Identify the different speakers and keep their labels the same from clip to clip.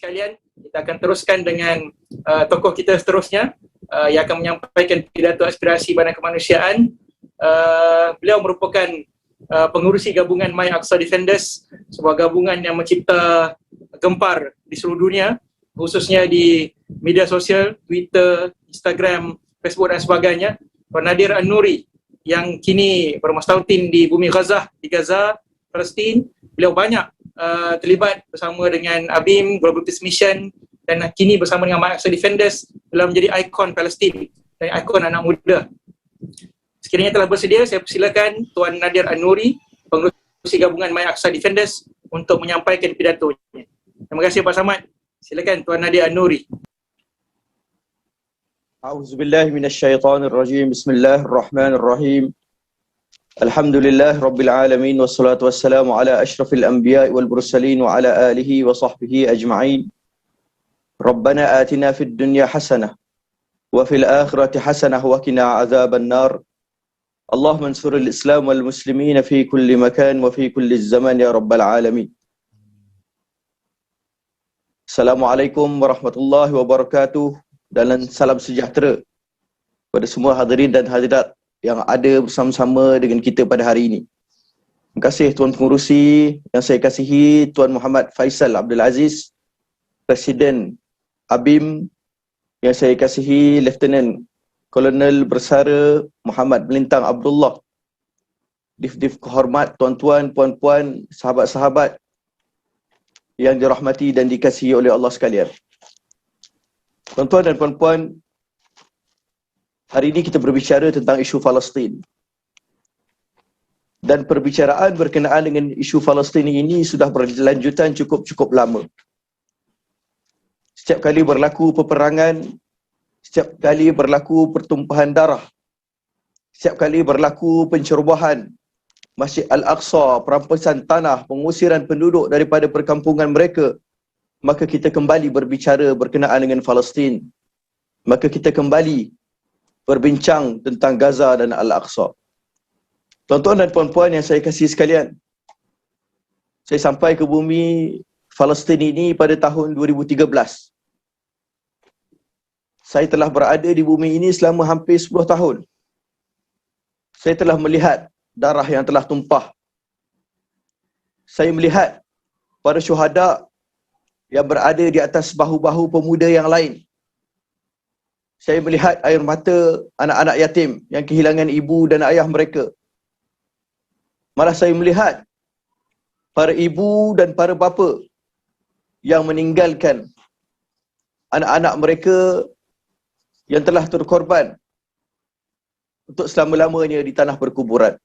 Speaker 1: sekalian, kita akan teruskan dengan tokoh kita seterusnya yang akan menyampaikan pidato aspirasi Badan Kemanusiaan. Beliau merupakan pengurusi gabungan My Aqsa Defenders, sebuah gabungan yang mencipta gempar di seluruh dunia, khususnya di media sosial, Twitter, Instagram, Facebook dan sebagainya. Tuan Nadir An-Nuri yang kini bermustautin di bumi Gaza, di Gaza, Palestin. Beliau banyak terlibat bersama dengan ABIM, Global Peace Mission, dan kini bersama dengan My Aqsa Defenders telah menjadi ikon Palestin dan ikon anak muda. Sekiranya telah bersedia, saya persilakan Tuan Nadir An-Nuri, pengurusi gabungan My Aqsa Defenders, untuk menyampaikan pidatonya. Terima kasih Pak Samad. Silakan Tuan Nadir An-Nuri.
Speaker 2: A'udzubillahi minasyaitonir rajim. Bismillahirrahmanirrahim. Alhamdulillah Rabbil Alamin. Wassalatu wassalamu ala ashrafil anbiya wal mursalin wa ala alihi wa sahbihi ajma'in. Rabbana atina fid dunya hasanah wa fil akhirati hasanah wa qina azaban nar. Allahumma ansuril Islam wal muslimin fi kulli makan wa fi kulli zaman ya Rabbal Alamin. Assalamualaikum warahmatullahi wabarakatuh, dan salam sejahtera pada semua hadirin dan hadirat yang ada bersama-sama dengan kita pada hari ini. Terima kasih Tuan Pengurusi yang saya kasihi, Tuan Muhammad Faisal Abdul Aziz, Presiden ABIM, yang saya kasihi Lieutenant Kolonel Bersara Muhammad Melintang Abdullah, Div-Div kehormat, tuan-tuan, puan-puan, sahabat-sahabat yang dirahmati dan dikasihi oleh Allah sekalian. Tuan-tuan dan puan-puan, hari ini kita berbicara tentang isu Palestin. Dan perbicaraan berkenaan dengan isu Palestin ini sudah berlanjutan cukup lama. Setiap kali berlaku peperangan, setiap kali berlaku pertumpahan darah, setiap kali berlaku pencerobohan Masjid Al-Aqsa, perampasan tanah, pengusiran penduduk daripada perkampungan mereka, maka kita kembali berbicara berkenaan dengan Palestin. Maka kita kembali berbincang tentang Gaza dan Al-Aqsa. Tuan-tuan dan puan-puan yang saya kasihi sekalian, saya sampai ke bumi Palestin ini pada tahun 2013. Saya telah berada di bumi ini selama hampir 10 tahun. Saya telah melihat darah yang telah tumpah. Saya melihat para syuhada yang berada di atas bahu-bahu pemuda yang lain. Saya melihat air mata anak-anak yatim yang kehilangan ibu dan ayah mereka. Malah saya melihat para ibu dan para bapa yang meninggalkan anak-anak mereka yang telah terkorban untuk selama-lamanya di tanah perkuburan.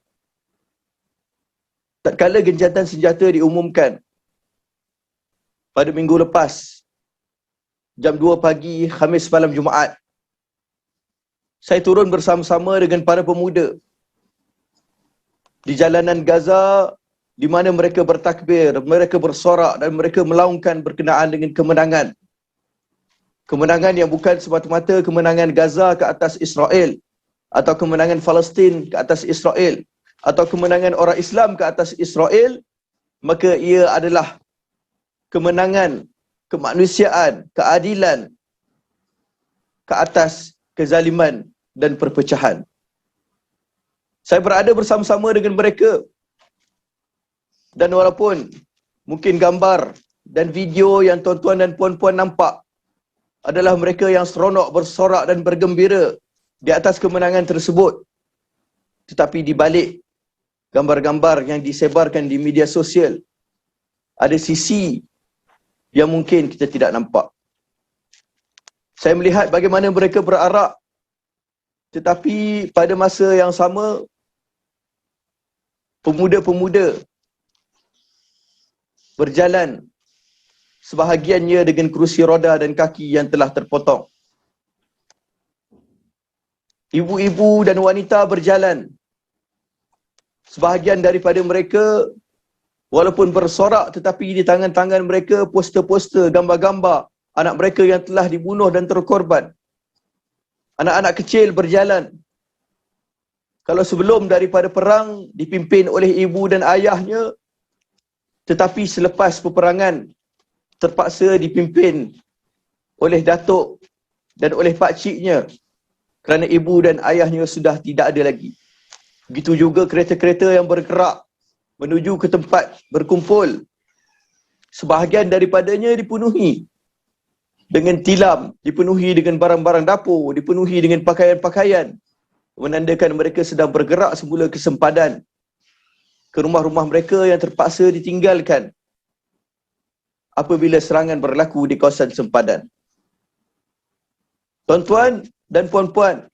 Speaker 2: Tatkala gencatan senjata diumumkan pada minggu lepas, jam 2 pagi Khamis malam Jumaat, saya turun bersama-sama dengan para pemuda di jalanan Gaza, di mana mereka bertakbir, mereka bersorak dan mereka melaungkan berkenaan dengan kemenangan. Kemenangan yang bukan semata-mata kemenangan Gaza ke atas Israel, atau kemenangan Palestin ke atas Israel, atau kemenangan orang Islam ke atas Israel, maka ia adalah kemenangan kemanusiaan, keadilan ke atas kezaliman dan perpecahan. Saya berada bersama-sama dengan mereka, dan walaupun mungkin gambar dan video yang tuan-tuan dan puan-puan nampak adalah mereka yang seronok, bersorak dan bergembira di atas kemenangan tersebut, tetapi di balik gambar-gambar yang disebarkan di media sosial ada sisi yang mungkin kita tidak nampak. Saya melihat bagaimana mereka berarak, tetapi pada masa yang sama pemuda-pemuda berjalan, sebahagiannya dengan kerusi roda dan kaki yang telah terpotong. Ibu-ibu dan wanita berjalan, sebahagian daripada mereka walaupun bersorak, tetapi di tangan-tangan mereka poster-poster, gambar-gambar anak mereka yang telah dibunuh dan terkorban. Anak-anak kecil berjalan. Kalau sebelum daripada perang dipimpin oleh ibu dan ayahnya, tetapi selepas peperangan terpaksa dipimpin oleh datuk dan oleh pakciknya kerana ibu dan ayahnya sudah tidak ada lagi. Begitu juga kereta-kereta yang bergerak menuju ke tempat berkumpul. Sebahagian daripadanya dipenuhi dengan tilam, dipenuhi dengan barang-barang dapur, dipenuhi dengan pakaian-pakaian, menandakan mereka sedang bergerak semula ke sempadan, ke rumah-rumah mereka yang terpaksa ditinggalkan apabila serangan berlaku di kawasan sempadan. Tuan-tuan dan puan-puan,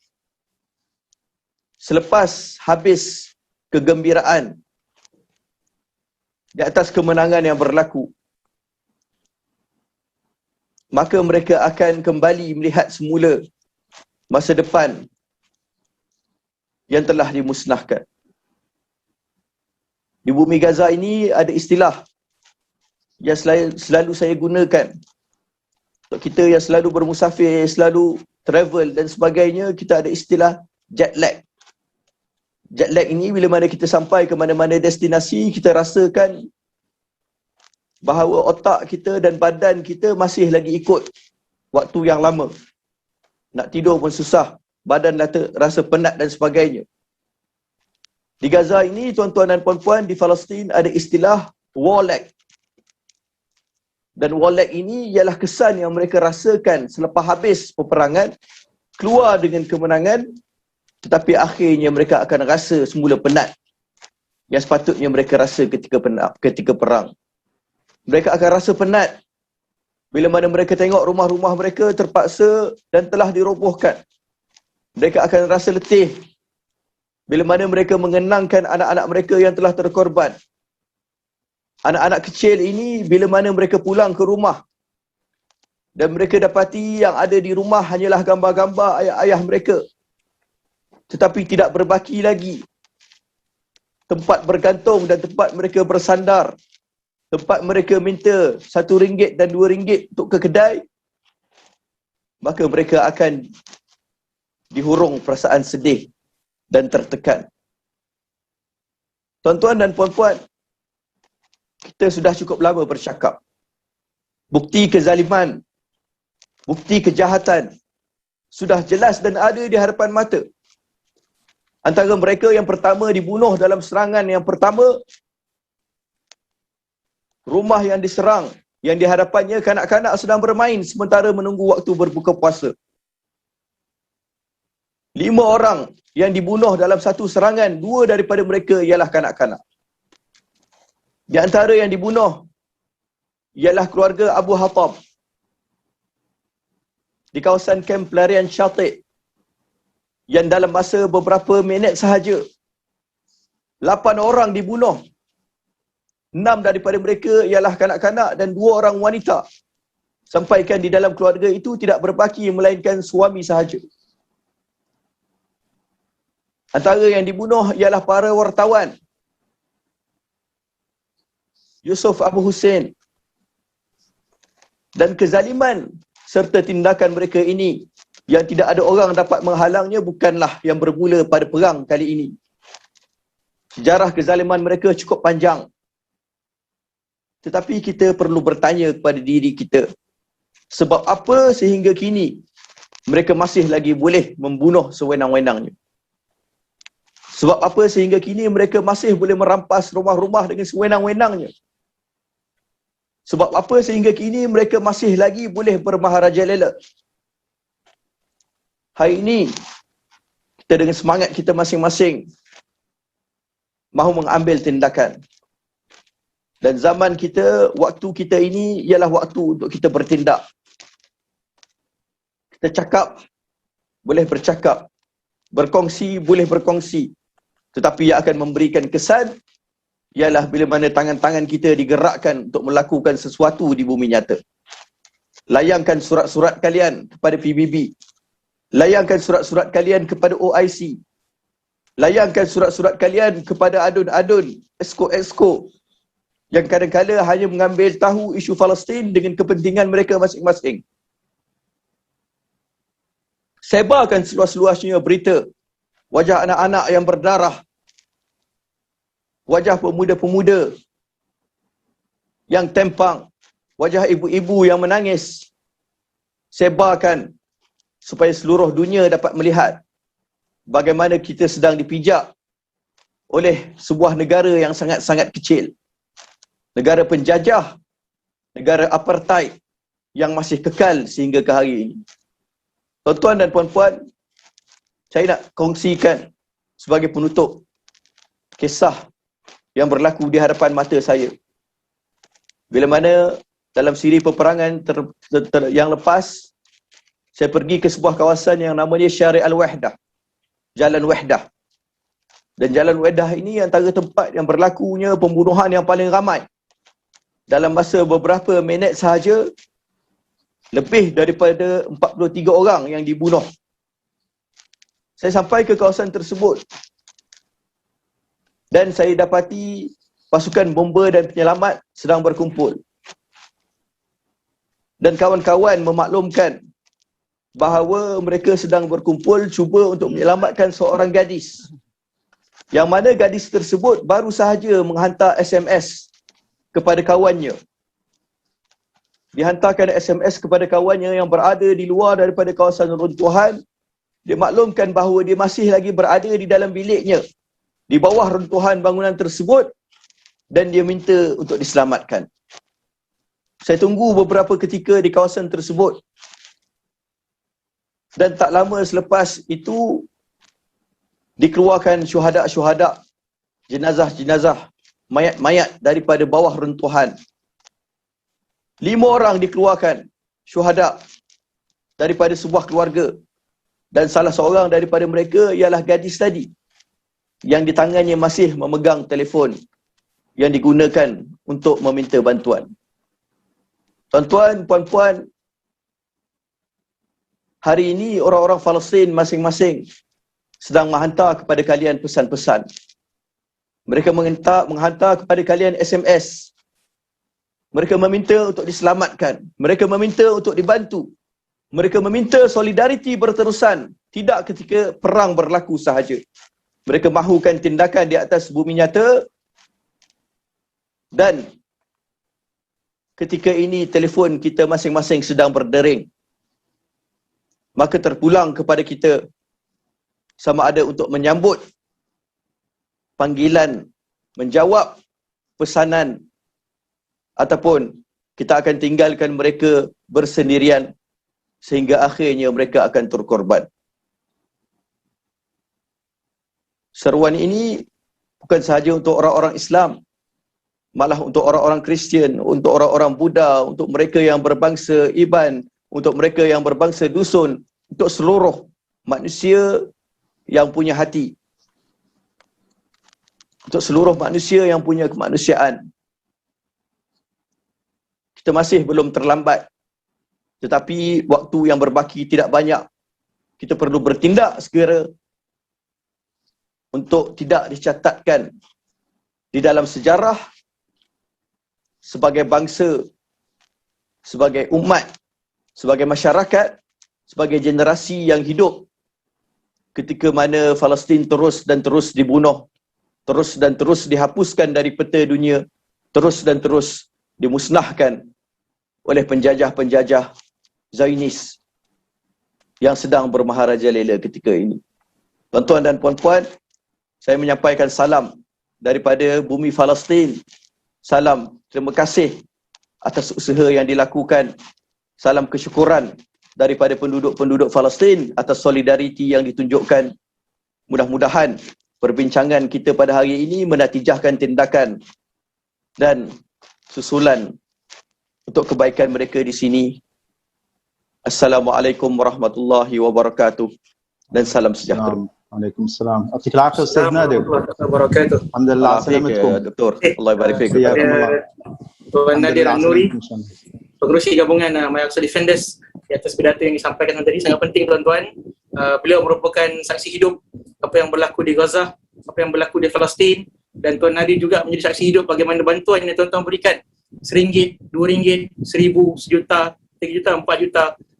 Speaker 2: selepas habis kegembiraan di atas kemenangan yang berlaku, maka mereka akan kembali melihat semula masa depan yang telah dimusnahkan. Di bumi Gaza ini ada istilah yang selalu saya gunakan. Untuk kita yang selalu bermusafir, selalu travel dan sebagainya, kita ada istilah jet lag. Jet lag ini bila mana kita sampai ke mana-mana destinasi, kita rasakan bahawa otak kita dan badan kita masih lagi ikut waktu yang lama. Nak tidur pun susah, badan rasa penat dan sebagainya. Di Gaza ini, tuan-tuan dan puan-puan, di Palestin ada istilah war lag. Dan war lag ini ialah kesan yang mereka rasakan selepas habis peperangan, keluar dengan kemenangan, tetapi akhirnya mereka akan rasa semula penat yang sepatutnya mereka rasa ketika perang. Mereka akan rasa penat bila mana mereka tengok rumah-rumah mereka terpaksa dan telah dirobohkan. Mereka akan rasa letih bila mana mereka mengenangkan anak-anak mereka yang telah terkorban. Anak-anak kecil ini bila mana mereka pulang ke rumah dan mereka dapati yang ada di rumah hanyalah gambar-gambar ayah-ayah mereka, tetapi tidak berbaki lagi tempat bergantung dan tempat mereka bersandar, tempat mereka minta RM1 dan RM2 untuk ke kedai, maka mereka akan dihurung perasaan sedih dan tertekan. Tuan-tuan dan puan-puan, kita sudah cukup lama bercakap. Bukti kezaliman, bukti kejahatan sudah jelas dan ada di hadapan mata. Antara mereka yang pertama dibunuh dalam serangan yang pertama, rumah yang diserang, yang di hadapannya kanak-kanak sedang bermain sementara menunggu waktu berbuka puasa. 5 orang yang dibunuh dalam satu serangan, 2 daripada mereka ialah kanak-kanak. Di antara yang dibunuh ialah keluarga Abu Hatab di kawasan kamp pelarian Syatik, yang dalam masa beberapa minit sahaja 8 orang dibunuh. 6 daripada mereka ialah kanak-kanak dan 2 orang wanita. Sampaikan di dalam keluarga itu tidak berbaki melainkan suami sahaja. Antara yang dibunuh ialah para wartawan. Yusuf Abu Hussein. Dan kezaliman serta tindakan mereka ini yang tidak ada orang dapat menghalangnya bukanlah yang bermula pada perang kali ini. Sejarah kezaliman mereka cukup panjang. Tetapi kita perlu bertanya kepada diri kita, sebab apa sehingga kini mereka masih lagi boleh membunuh sewenang-wenangnya? Sebab apa sehingga kini mereka masih boleh merampas rumah-rumah dengan sewenang-wenangnya? Sebab apa sehingga kini mereka masih lagi boleh bermaharajalela? Hari ini, kita dengan semangat kita masing-masing mahu mengambil tindakan. Dan zaman kita, waktu kita ini ialah waktu untuk kita bertindak. Kita cakap, boleh bercakap. Berkongsi, boleh berkongsi. Tetapi yang akan memberikan kesan ialah bila mana tangan-tangan kita digerakkan untuk melakukan sesuatu di bumi nyata. Layangkan surat-surat kalian kepada PBB. Layangkan surat-surat kalian kepada OIC. Layangkan surat-surat kalian kepada adun-adun, esko-esko yang kadang-kadang hanya mengambil tahu isu Palestin dengan kepentingan mereka masing-masing. Sebarkan seluas-luasnya berita wajah anak-anak yang berdarah, wajah pemuda-pemuda yang tempang, wajah ibu-ibu yang menangis sebarkan supaya seluruh dunia dapat melihat bagaimana kita sedang dipijak oleh sebuah negara yang sangat-sangat kecil. Negara penjajah, negara apartheid yang masih kekal sehingga ke hari ini. Tuan-tuan dan puan-puan, saya nak kongsikan sebagai penutup kisah yang berlaku di hadapan mata saya. Bila mana dalam siri peperangan yang lepas, saya pergi ke sebuah kawasan yang namanya Syari' Al-Wahdah, Jalan Wahdah. Dan Jalan Wahdah ini antara tempat yang berlakunya pembunuhan yang paling ramai. Dalam masa beberapa minit sahaja, lebih daripada 43 orang yang dibunuh. Saya sampai ke kawasan tersebut dan saya dapati pasukan bomba dan penyelamat sedang berkumpul. Dan kawan-kawan memaklumkan bahawa mereka sedang berkumpul cuba untuk menyelamatkan seorang gadis. Yang mana gadis tersebut baru sahaja menghantar SMS kepada kawannya. Dihantarkan SMS kepada kawannya yang berada di luar daripada kawasan runtuhan. Dia maklumkan bahawa dia masih lagi berada di dalam biliknya, di bawah runtuhan bangunan tersebut, dan dia minta untuk diselamatkan. Saya tunggu beberapa ketika di kawasan tersebut. Dan tak lama selepas itu, dikeluarkan syuhada-syuhada, jenazah-jenazah, mayat-mayat daripada bawah runtuhan. 5 orang dikeluarkan syuhada daripada sebuah keluarga. Dan salah seorang daripada mereka ialah gadis tadi yang di tangannya masih memegang telefon yang digunakan untuk meminta bantuan. Tuan-tuan, puan-puan, hari ini orang-orang Palestin masing-masing sedang menghantar kepada kalian pesan-pesan. Mereka menghantar kepada kalian SMS. Mereka meminta untuk diselamatkan. Mereka meminta untuk dibantu. Mereka meminta solidariti berterusan, tidak ketika perang berlaku sahaja. Mereka mahukan tindakan di atas bumi nyata. Dan ketika ini telefon kita masing-masing sedang berdering. Maka terpulang kepada kita sama ada untuk menyambut panggilan, menjawab pesanan, ataupun kita akan tinggalkan mereka bersendirian sehingga akhirnya mereka akan terkorban. Seruan ini bukan sahaja untuk orang-orang Islam, malah untuk orang-orang Kristian, untuk orang-orang Buddha, untuk mereka yang berbangsa Iban, untuk mereka yang berbangsa Dusun, untuk seluruh manusia yang punya hati, untuk seluruh manusia yang punya kemanusiaan. Kita masih belum terlambat, tetapi waktu yang berbaki tidak banyak. Kita perlu bertindak segera untuk tidak dicatatkan di dalam sejarah sebagai bangsa, sebagai umat, sebagai masyarakat, sebagai generasi yang hidup ketika mana Palestin terus dan terus dibunuh, terus dan terus dihapuskan dari peta dunia, terus dan terus dimusnahkan oleh penjajah-penjajah Zionis yang sedang bermaharaja lela ketika ini. Tuan-tuan dan puan-puan, saya menyampaikan salam daripada bumi Palestin. Salam terima kasih atas usaha yang dilakukan. Salam kesyukuran daripada penduduk-penduduk Palestin atas solidariti yang ditunjukkan. Mudah-mudahan perbincangan kita pada hari ini menatijahkan tindakan dan susulan untuk kebaikan mereka di sini. Assalamualaikum warahmatullahi wabarakatuh dan salam sejahtera.
Speaker 3: Waalaikumsalam. يعطيك العافيه استاذ نادر.
Speaker 1: Wabarakatuh.
Speaker 3: الحمد لله على سلامتكم.
Speaker 2: Doktor. Allah barik fiik.
Speaker 3: حياكم الله.
Speaker 1: Tuan Nadir
Speaker 3: Alhamdulillah,
Speaker 1: Nuri,
Speaker 3: Assalamualaikum.
Speaker 1: pengerusi gabungan My Aqsa Defenders, di atas pidato yang disampaikan tadi sangat penting tuan-tuan. Beliau merupakan saksi hidup apa yang berlaku di Gaza, apa yang berlaku di Palestin, dan Tuan Nadir juga menjadi saksi hidup bagaimana bantuan yang tuan-tuan berikan. RM1, RM2, RM1,000, RM1,000, RM3, RM4.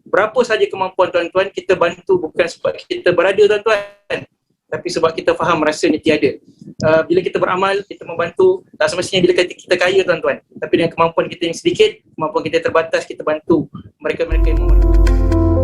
Speaker 1: Berapa saja kemampuan tuan-tuan, kita bantu bukan sebab kita berada tuan-tuan, tapi sebab kita faham rasanya tiada. bila kita beramal, kita membantu, tak semestinya bila kita kaya tuan-tuan, tapi dengan kemampuan kita yang sedikit, kemampuan kita terbatas, kita bantu mereka-mereka yang memerlukan.